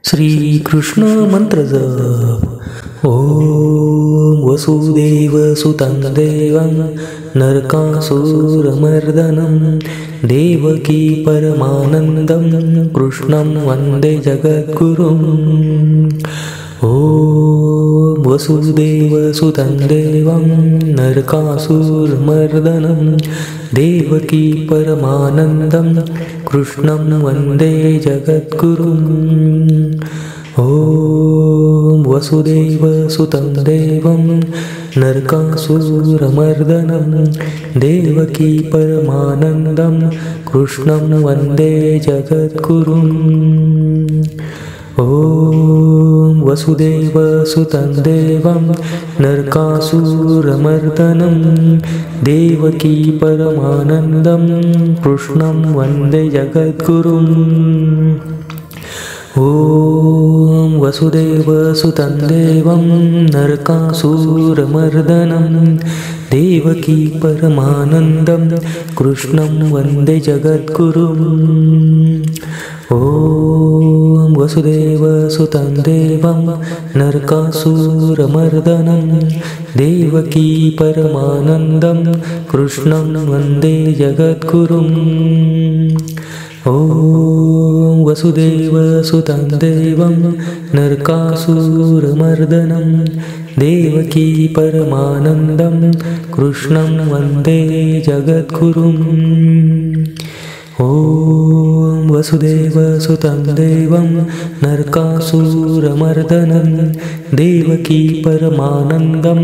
श्रीकृष्ण मंत्र जप। ओम वसुदेवसुतं देवं नरकासुरमर्दनं देवकी परमानन्दं कृष्णं वन्दे जगद्गुरुम्। ओम वसुदेवसुतं देवं नरकासुरमर्दनं देवकी परमानन्दं कृष्णं वन्दे जगद्गुरुम्। ओम वसुदेवसुतं देवं नरकासुरमर्दनं देवकी परमानन्दं कृष्णं वन्दे जगद्गुरुम्। ओम वसुदेवसुतं देवं नरकासुरमर्दनं देवकी परमानन्दं कृष्णं वन्दे जगद्गुरुम्। ओम वसुदेवसुतं देवं नरकासुरमर्दनं देवकी परमानन्दं कृष्णं वन्दे जगद्गुरुम्। ओम वसुदेवसुतं देवं नरकासुरमर्दनं देवकी परमानन्दं कृष्णं वन्दे जगद्गुरुम्। ओम वसुदेवसुतं देवं नरकासुरमर्दनं देवकी परमानन्दं कृष्णं वन्दे जगद्गुरुम्। ओम वसुदेवसुतं देवं नरकासुरमर्दनं देवकी परमानन्दं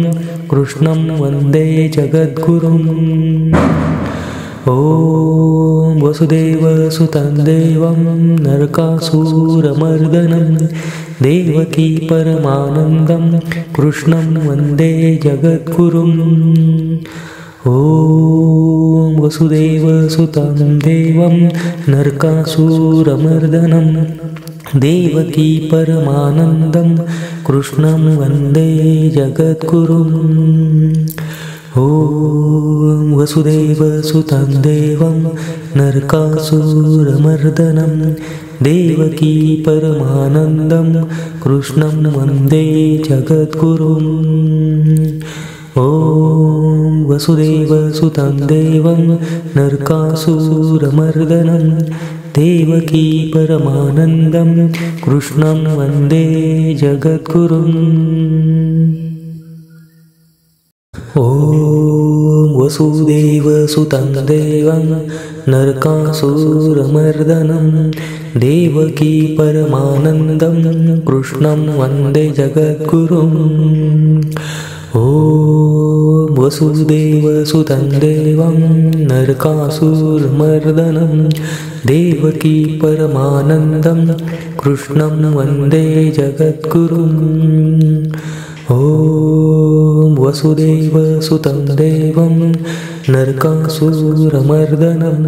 कृष्णं वन्दे जगद्गुरुम्। ओम वसुदेवसुतं देवं नरकासुरमर्दनं देवकी परमानन्दं कृष्णं वन्दे जगद्गुरुम्। ओम वसुदेवसुतं देवं नरकासुरमर्दनं देवकी परमानन्दं कृष्णं वन्दे जगद्गुरुम्। ओम वसुदेवसुतं देवं नरकासुरमर्दनं देवकी परमानन्दं कृष्णं वन्दे जगद्गुरुम्। ओम वसुदेवसुतं देवं नरकासुरमर्दनं देवकी परमानन्दं कृष्णं वन्दे जगद्गुरुम्। ओम वसुदेवसुतं देवं नरकासुरमर्दनं देवकी परमानन्दं कृष्णं वन्दे जगद्गुरुम्। ओम वसुदेवसुतं देवं नरकासुरमर्दनं देवकी परमानन्दं कृष्णं वन्दे जगद्गुरुम्। ओम वसुदेवसुतं देवं नरकासुरमर्दनं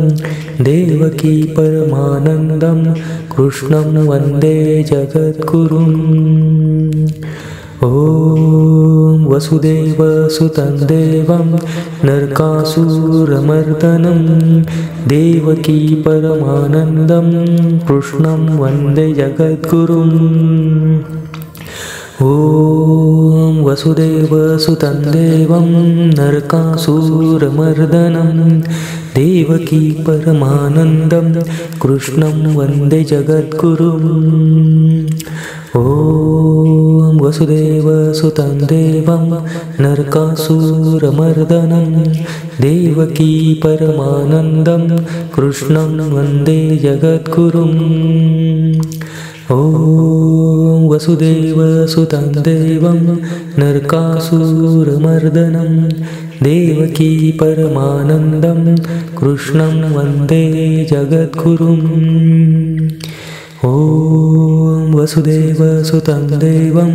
देवकी परमानन्दं कृष्णं वन्दे जगद्गुरुम्। ओम वसुदेवसुतं देवं नरकासुरमर्दनं देवकी परमानन्दं कृष्णं वन्दे जगद्गुरुम्। ओम वसुदेवसुतं देवं नरकासुरमर्दनं देवकी परमानन्दं कृष्णं वन्दे जगद्गुरुम्। ओम वसुदेवसुतं देवं नरकासुरमर्दनं देवकी परमानन्दं कृष्णं वन्दे जगद्गुरुम्। ओम वसुदेवसुतं देवं नरकासुरमर्दनं देवकी परमानन्दं कृष्णं वन्दे जगद्गुरुम्। ओम वसुदेवसुतं देवं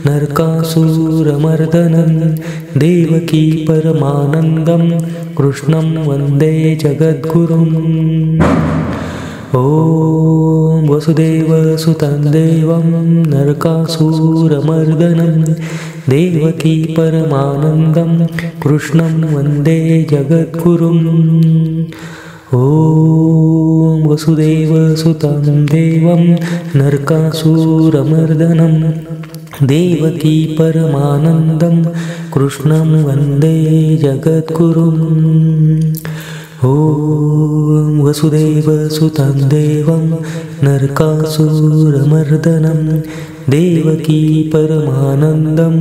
नरकासुरमर्दनं देवकी परमानन्दं कृष्णं वन्दे जगद्गुरुम्। ओम वसुदेवसुतं देवं नरकासुरमर्दनं देवकी परमानन्दं कृष्णं वन्दे जगद्गुरुम्। ओम वसुदेवसुतं देवं नरकासुरमर्दनं देवकी परमानन्दं कृष्णं वन्दे जगद्गुरुम् ॐ वसुदेवसुतं देवं नरकासुरमर्दनं देवकी परमानन्दं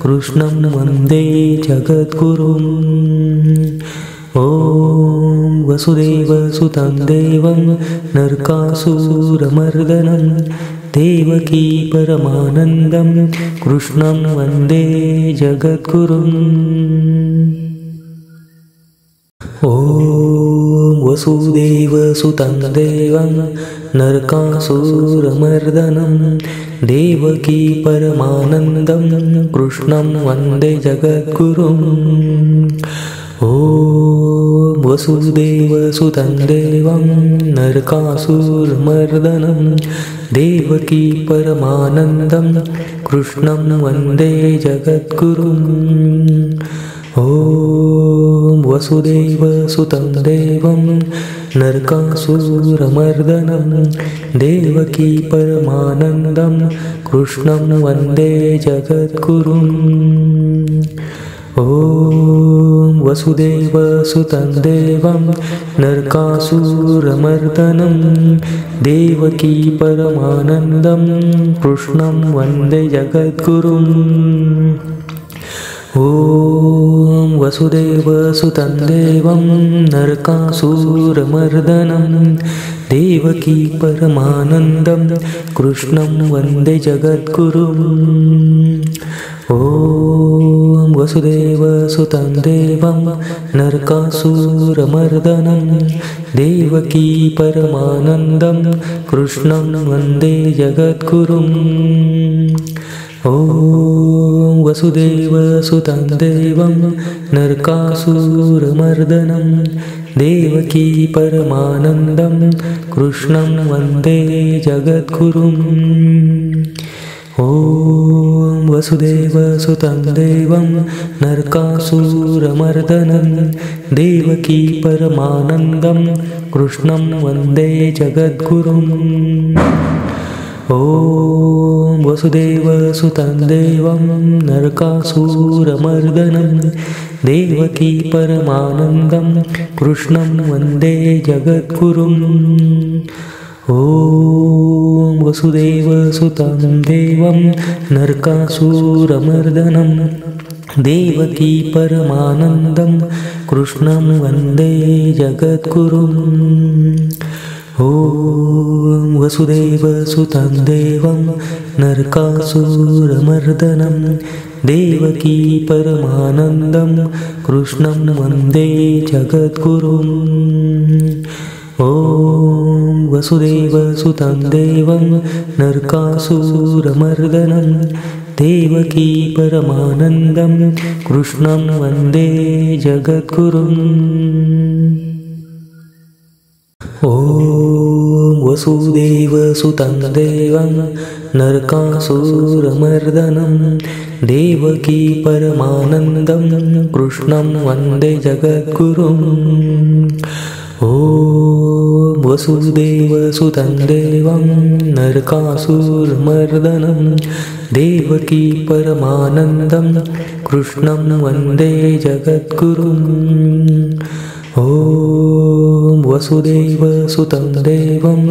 कृष्णं वन्दे जगद्गुरुम् ॐ वसुदेवसुतं देवं नरकासुरमर्दनं देवकी परमानन्दं कृष्णं वन्दे जगद्गुरुम् ॐ वसुदेवसुतं देवं नरकासुरमर्दनं देवकी परमानन्दं कृष्णं वन्दे जगद्गुरुम् ॐ वसुदेवसुतं देवं नरकासुरमर्दनं देवकी परमानन्दं कृष्णं वन्दे जगद्गुरुम् ॐ वसुदेवसुतं देवं नरकासुरमर्दनं देवकी परमानन्दं कृष्णं वन्दे जगद्गुरुम् ॐ वसुदेवसुतं देवं नरकासुरमर्दनं देवकी परमानन्दं कृष्णं वन्दे जगद्गुरुम् ॐ वसुदेवसुतं देवं नरकासुरमर्दनं देवकी परमानन्दं कृष्णं वन्दे जगद्गुरुम् ॐ वसुदेवसुतं देवं नरकासुरमर्दनं देवकी परमानन्दं कृष्णं वन्दे जगद्गुरुम् ॐ वसुदेवसुतं देवं नरकासुरमर्दनं देवकी परमानन्दं कृष्णं वन्दे जगद्गुरुम् ॐ वसुदेवसुतं देवं नरकासुरमर्दनं देवकी परमानन्दं कृष्णं वन्दे जगद्गुरुम् ॐ वसुदेवसुतं देवं नरकासुरमर्दनं देवकी परमानन्दं कृष्णं वन्दे जगद्गुरुम् ॐ वसुदेवसुतं देवं नरकासुरमर्दनं देवकी परमानन्दं कृष्णं वन्दे जगद्गुरुम् ॐ वसुदेवसुतं देवं नरकासुरमर्दनं देवकी परमानन्दं कृष्णं वन्दे जगद्गुरुम् ॐ वसुदेवसुतं देवं नरकासुरमर्दनं देवकी परमानन्दं कृष्णं वन्दे जगद्गुरुम् ॐ वसुदेवसुतं देवं नरकासुरमर्दनं देवकी परमानन्दं कृष्णं वन्दे जगद्गुरुम् ॐ वसुदेवसुतं देवं नरकासुरमर्दनं देवकी परमानन्दं कृष्णं वन्दे जगद्गुरुम् ॐ वसुदेवसुतं देवं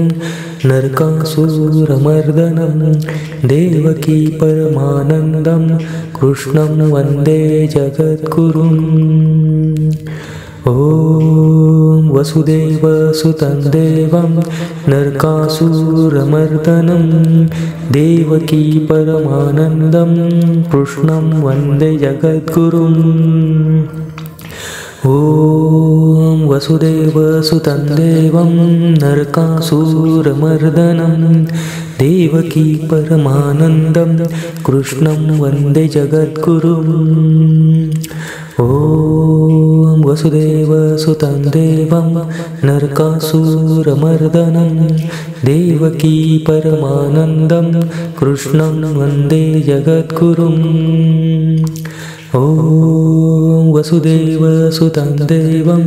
नरकासुरमर्दनं देवकी परमानन्दं कृष्णं वन्दे जगद्गुरुम् ॐ वसुदेवसुतं देवं नरकासुरमर्दनं देवकी परमानन्दं कृष्णं वन्दे जगद्गुरुम् ॐ वसुदेवसुतं देवं नरकासुरमर्दनं देवकी परमानन्दं कृष्णं वन्दे जगद्गुरुम् ॐ वसुदेवसुतं देवं नरकासुरमर्दनं देवकी परमानन्दं कृष्णं वन्दे जगद्गुरुम् ॐ ॐ वसुदेवसुतं देवं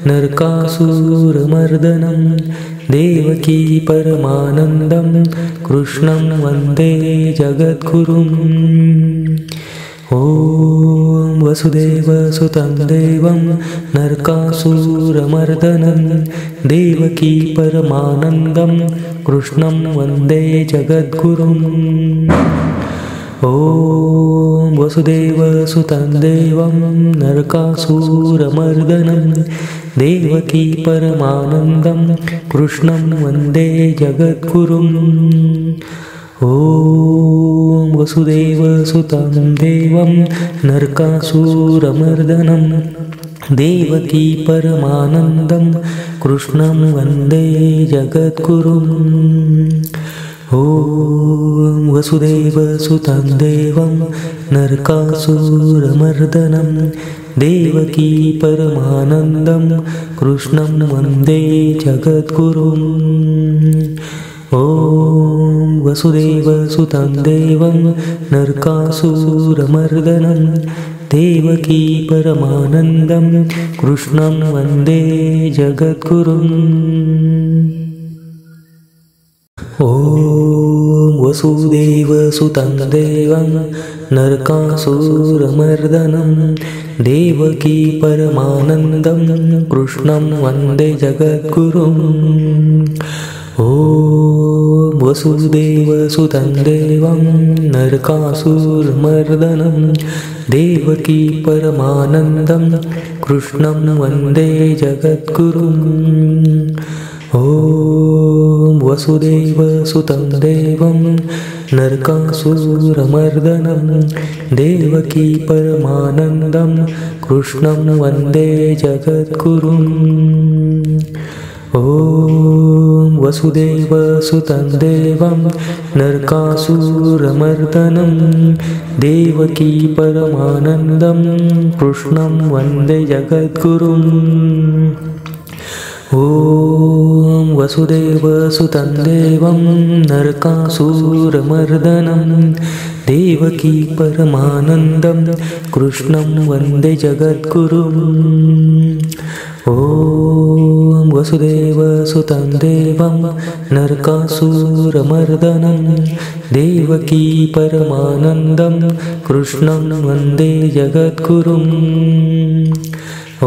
नरकासुरमर्दनं देवकी परमानन्दं कृष्णं वन्दे जगद्गुरुम् ॐ वसुदेवसुतं देवं नरकासुरमर्दनं देवकी परमानन्दं कृष्णं वन्दे जगद्गुरुम् ॐ वसुदेवसुतं देवं नरकासुरमर्दनं देवकी परमानन्दं कृष्णं वन्दे जगद्गुरुम् ॐ वसुदेवसुतं देवं नरकासुरमर्दनं देवकी परमानन्दं कृष्णं वन्दे जगद्गुरुम् ॐ वसुदेवसुतं देवं नरकासुरमर्दनं देवकी परमानन्दं कृष्णं वन्दे जगद्गुरुम् ॐ वसुदेवसुतं देवं नरकासुरमर्दनं देवकी परमानन्दं कृष्णं वन्दे जगद्गुरुम् ॐ वसुदेवसुतं देवं नरकासुरमर्दनं देवकी परमानन्दं कृष्णं वन्दे जगद्गुरुम् ॐ वसुदेवसुतं देवं नरकासुरमर्दनं देवकी परमानन्दं कृष्णं वन्दे जगद्गुरुम् ॐ वसुदेवसुतं देवं नरकासुरमर्दनं देवकी परमानन्दं कृष्णं वन्दे जगद्गुरुम् ॐ वसुदेवसुतं देवं नरकासुरमर्दनं देवकी परमानन्दं कृष्णं वन्दे जगद्गुरुम् ॐ वसुदेवसुतं देवं नरकासुरमर्दनं देवकी परमानन्दं कृष्णं वन्दे जगद्गुरुम् ॐ वसुदेवसुतं देवं नरकासुरमर्दनं देवकी परमानन्दं कृष्णं वन्दे जगद्गुरुम् ॐ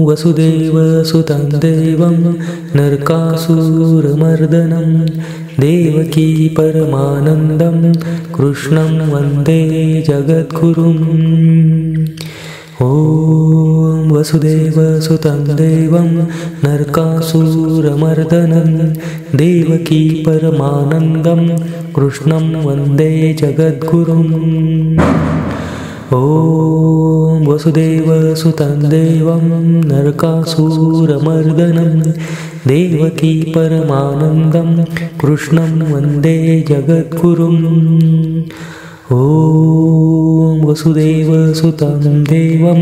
वसुदेवसुतं देवं नरकासुरमर्दनं देवकी परमानन्दं कृष्णं वन्दे जगद्गुरुम् ॐ वसुदेवसुतं देवं नरकासुरमर्दनं देवकी परमानन्दं कृष्णं वन्दे जगद्गुरुम् ॐ वसुदेवसुतं देवं नरकासुरमर्दनं देवकी परमानन्दं कृष्णं वन्दे जगद्गुरुम् ॐ वसुदेवसुतं देवं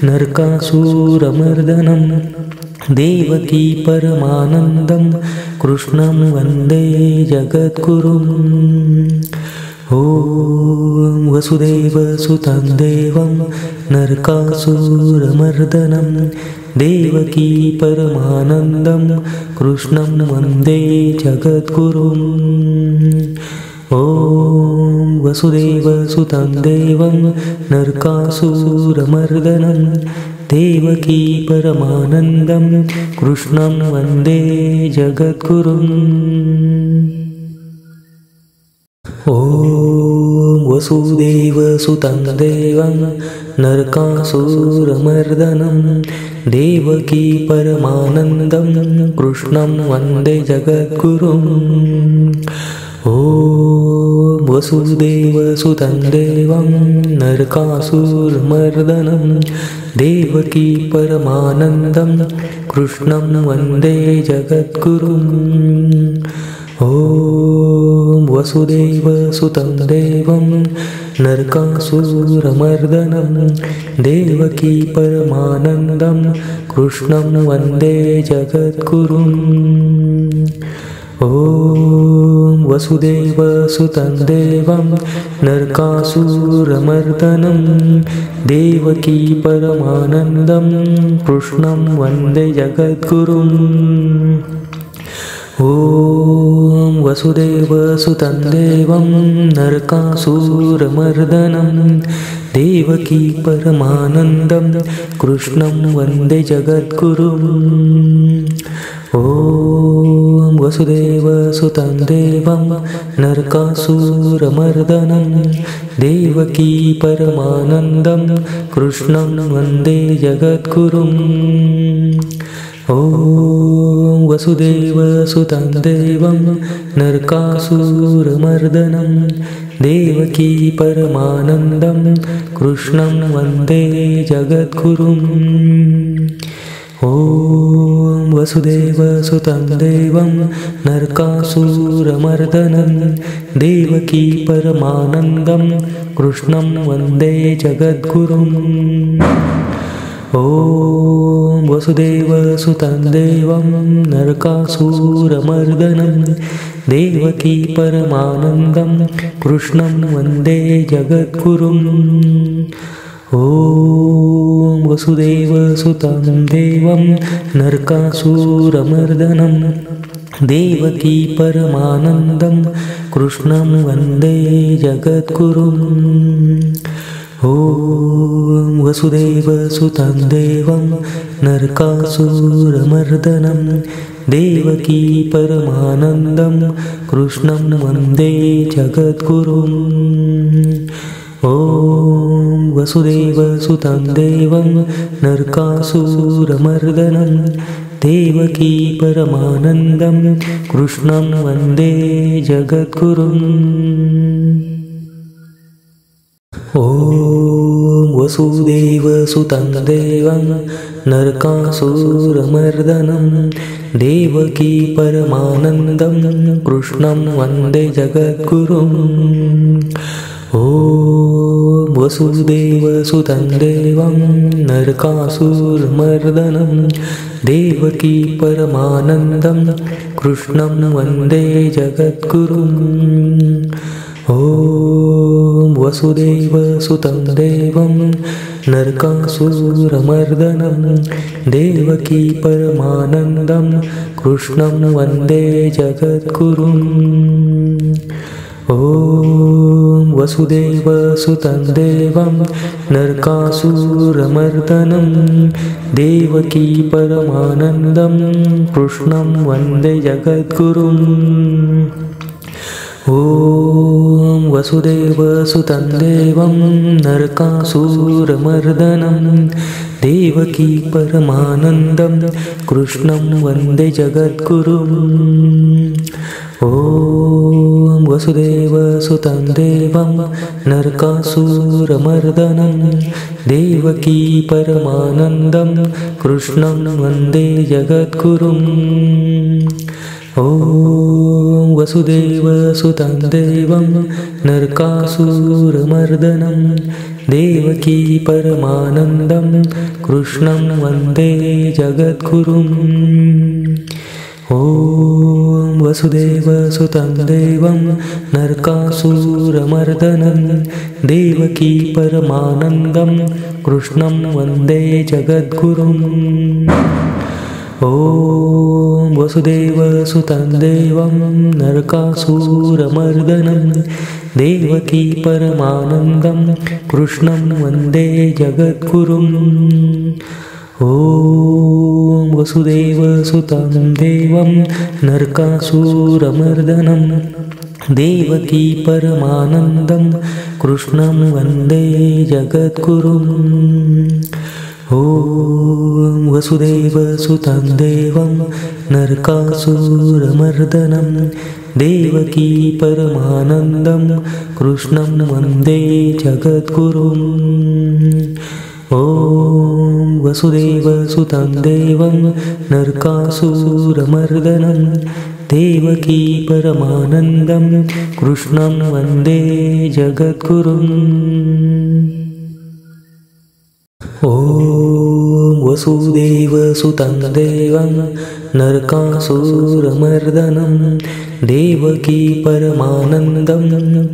नरकासुरमर्दनं देवकी परमानन्दं कृष्णं वन्दे जगद्गुरुम् ॐ वसुदेवसुतं देवं नरकासुरमर्दनं देवकी परमानन्दं कृष्णं वन्दे जगद्गुरुम् ॐ वसुदेवसुतं देवं नरकासुरमर्दनं देवकी परमानन्दं कृष्णं वन्दे जगद्गुरुम् ॐ वसुदेवसुतं देवं नरकासुरमर्दनं देवकी परमानन्दं कृष्णं वन्दे जगद्गुरुम् ॐ वसुदेवसुतं देवं नरकासुरमर्दनं देवकी परमानन्दं कृष्णं वन्दे जगद्गुरुम् ॐ वसुदेवसुतं देवं नरकासुरमर्दनं देवकी परमानन्दं कृष्णं वन्दे जगद्गुरुम् ॐ ॐ वसुदेवसुतं देवं नरकासुरमर्दनं देवकी परमानन्दं कृष्णं वन्दे जगद्गुरुम्। ॐ वसुदेवसुतं देवं नरकासुरमर्दनं देवकी परमानन्दं कृष्णं वन्दे जगद्गुरुम्। ॐ वसुदेवसुतं देवं नरकासुरमर्दनं देवकी परमानन्दं कृष्णं वन्दे जगद्गुरुम्। ॐ वसुदेवसुतं देवं नरकासुरमर्दनं देवकी परमानन्दं कृष्णं वन्दे जगद्गुरुम्। ॐ वसुदेवसुतं देवं नरकासुरमर्दनं देवकी परमानन्दं कृष्णं वन्दे जगद्गुरुम्। ॐ वसुदेवसुतं देवं नरकासुरमर्दनं देवकी परमानन्दं कृष्णं वन्दे जगद्गुरुम्। ॐ वसुदेवसुतं देवं नरकासुरमर्दनं देवकी परमानन्दं कृष्णं वन्दे जगद्गुरुम्। ॐ वसुदेवसुतं देवं नरकासुरमर्दनं देवकी परमानन्दं कृष्णं वन्दे जगद्गुरुम्। ॐ वसुदेवसुतं देवं नरकासुरमर्दनं देवकी परमानन्दं कृष्णं वन्दे जगद्गुरुम्। ॐ वसुदेवसुतं देवं नरकासुरमर्दनं देवकी परमानन्दं कृष्णं वन्दे जगद्गुरुम्। ॐ वसुदेवसुतं देवं नरकासुरमर्दनं देवकी परमानन्दं कृष्णं वन्दे जगद्गुरुम्। ॐ वसुदेवसुतं देवं नरकासुरमर्दनं देवकी परमानन्दं कृष्णं वन्दे जगद्गुरुम्। ॐ वसुदेवसुतं देवं नरकासुरमर्दनं देवकी परमानन्दं कृष्णं वन्दे जगद्गुरुम्। ॐ वसुदेवसुतं देवं नरकासुरमर्दनं देवकी परमानन्दं कृष्णं वन्दे जगद्गुरुम्। ॐ वसुदेवसुतं देवं नरकासुरमर्दनं देवकी परमानन्दं कृष्णं वन्दे जगद्गुरुम्। ॐ वसुदेवसुतं देवं नरकासुरमर्दनं देवकी परमानन्दं कृष्णं वन्दे जगद्गुरुम्। ॐ वसुदेवसुतं देवं नरकासुरमर्दनं देवकी परमानन्दं कृष्णं वन्दे जगद्गुरुम्। ॐ वसुदेवसुतं देवं नरकासुरमर्दनं देवकी परमानन्दं कृष्णं वन्दे जगद्गुरुम्। ॐ वसुदेवसुतं देवं नरकासुरमर्दनं देवकी परमानन्दं कृष्णं वन्दे जगद्गुरुम्। ॐ वसुदेवसुतं देवं नरकासुरमर्दनं देवकी परमानन्दं कृष्णं वन्दे जगद्गुरुम्। ॐ वसुदेवसुतं देवं नरकासुरमर्दनं देवकी परमानन्दं कृष्णं वन्दे जगद्गुरुम्। ॐ वसुदेवसुतं देवं नरकासुरमर्दनं देवकी परमानन्दं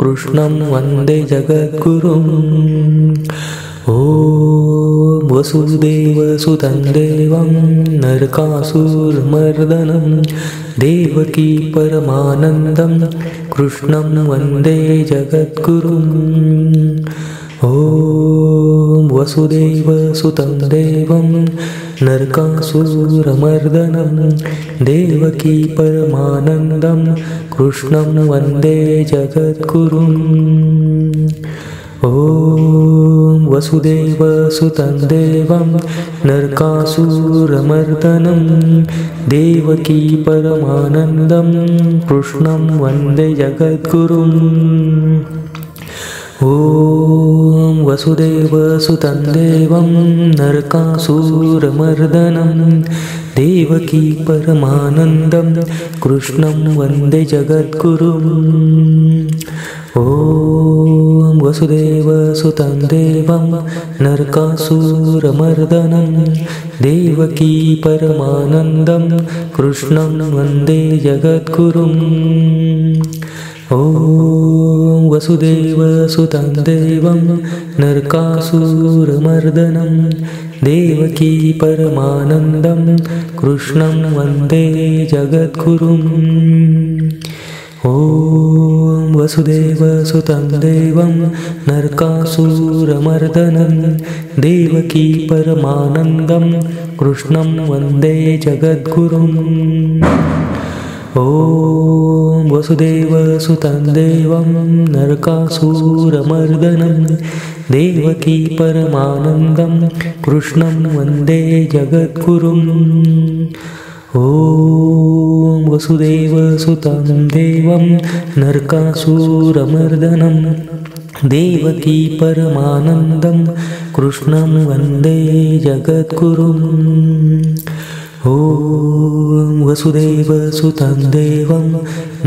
कृष्णं वन्दे जगद्गुरुम् ॐ वसुदेवसुतं देवं नरकासुरमर्दनं देवकी परमानन्दं कृष्णं वन्दे जगद्गुरुम् ॐ वसुदेवसुतं देवं नरकासुरमर्दनं देवकी परमानन्दं कृष्णं वन्दे जगद्गुरुम् ॐ वसुदेवसुतं देवं नरकासुरमर्दनं देवकी परमानन्दं कृष्णं वन्दे जगद्गुरुम् ॐ वसुदेवसुतं देवं नरकासुरमर्दनं देवकी परमानन्दं कृष्णं वन्दे जगद्गुरुम् ॐ वसुदेवसुतं देवं नरकासुरमर्दनं देवकी परमानन्दं कृष्णं वन्दे जगद्गुरुम् ॐ वसुदेवसुतं देवं नरकासुरमर्दनं देवकी परमानन्दं कृष्णं वन्दे जगद्गुरुम् ॐ वसुदेवसुतं देवं नरकासुरमर्दनं देवकी परमानन्दं कृष्णं वन्दे जगद्गुरुम् ॐ वसुदेवसुतं देवं नरकासुरमर्दनं देवकी परमानन्दं कृष्णं वन्दे जगद्गुरुम् ॐ वसुदेवसुतं देवं नरकासुरमर्दनं देवकी परमानन्दं कृष्णं वन्दे जगद्गुरुम् ॐ वसुदेवसुतं देवं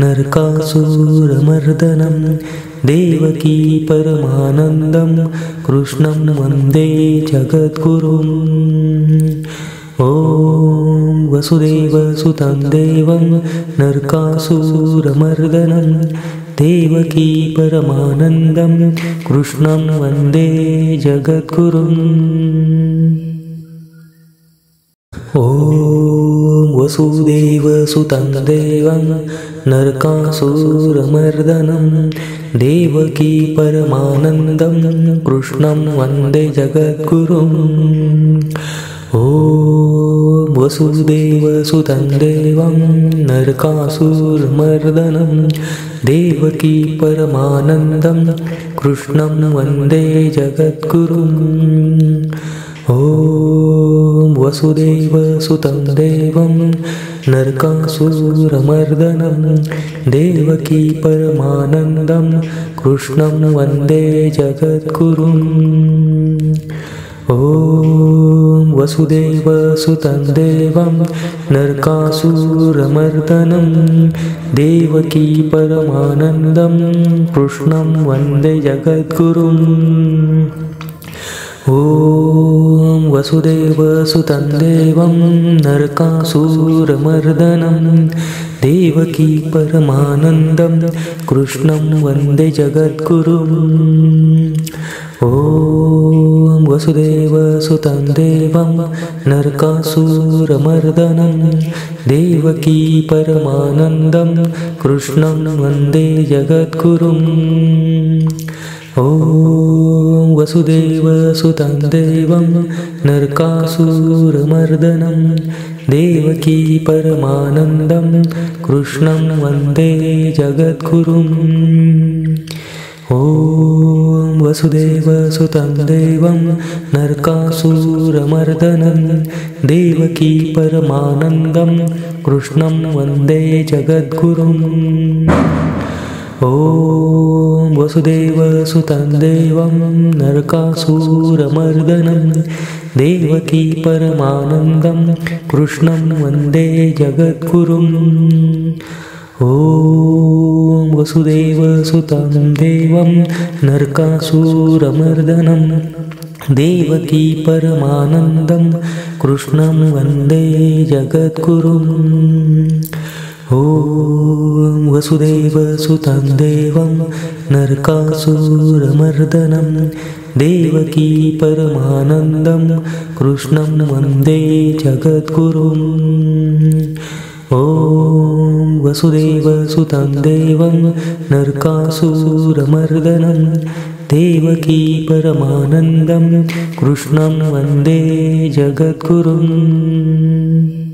नरकासुरमर्दनं देवकी परमानन्दं कृष्णं वन्दे जगद्गुरुम् ॐ वसुदेवसुतं देवं नरकासुरमर्दनं देवकी परमानन्दं कृष्णं वन्दे जगद्गुरुम् ॐ वसुदेवसुतं देवं नरकासुरमर्दनं देवकी परमानन्दं कृष्णं वन्दे जगद्गुरुम् ॐ वसुदेवसुतं देवं नरकासुरमर्दनं देवकी परमानन्दं कृष्णं वन्दे जगद्गुरुम् ॐ वसुदेवसुतं देवं नरकासुरमर्दनं देवकी परमानन्दं कृष्णं वन्दे जगद्गुरुम् ॐ वसुदेवसुतं देवं नरकासुरमर्दनं देवकी परमानन्दं कृष्णं वन्दे जगद्गुरुम् ॐ वसुदेवसुतं देवं नरकासुरमर्दनं देवकी परमानन्दं कृष्णं वन्दे जगद्गुरुम् ॐ वसुदेवसुतं देवं नरकासुरमर्दनं देवकी परमानन्दं कृष्णं वन्दे जगद्गुरुम् ॐ वसुदेवसुतं देवं नरकासुरमर्दनं देवकी परमानन्दं कृष्णं वन्दे जगद्गुरुम् ॐ वसुदेवसुतं देवं नरकासुरमर्दनं देवकी परमानन्दं कृष्णं वन्दे जगद्गुरुम् ॐ वसुदेवसुतं देवं नरकासुरमर्दनं देवकी परमानन्दं कृष्णं वन्दे जगद्गुरुम् ॐ वसुदेवसुतं देवं नरकासुरमर्दनं देवकी परमानन्दं कृष्णं वन्दे जगद्गुरुम् ॐ वसुदेवसुतं देवं नरकासुरमर्दनं देवकी परमानन्दं कृष्णं वन्दे जगद्गुरुम् ॐ वसुदेवसुतं देवं नरकासुरमर्दनं देवकी परमानन्दं कृष्णं वन्दे जगद्गुरुम्।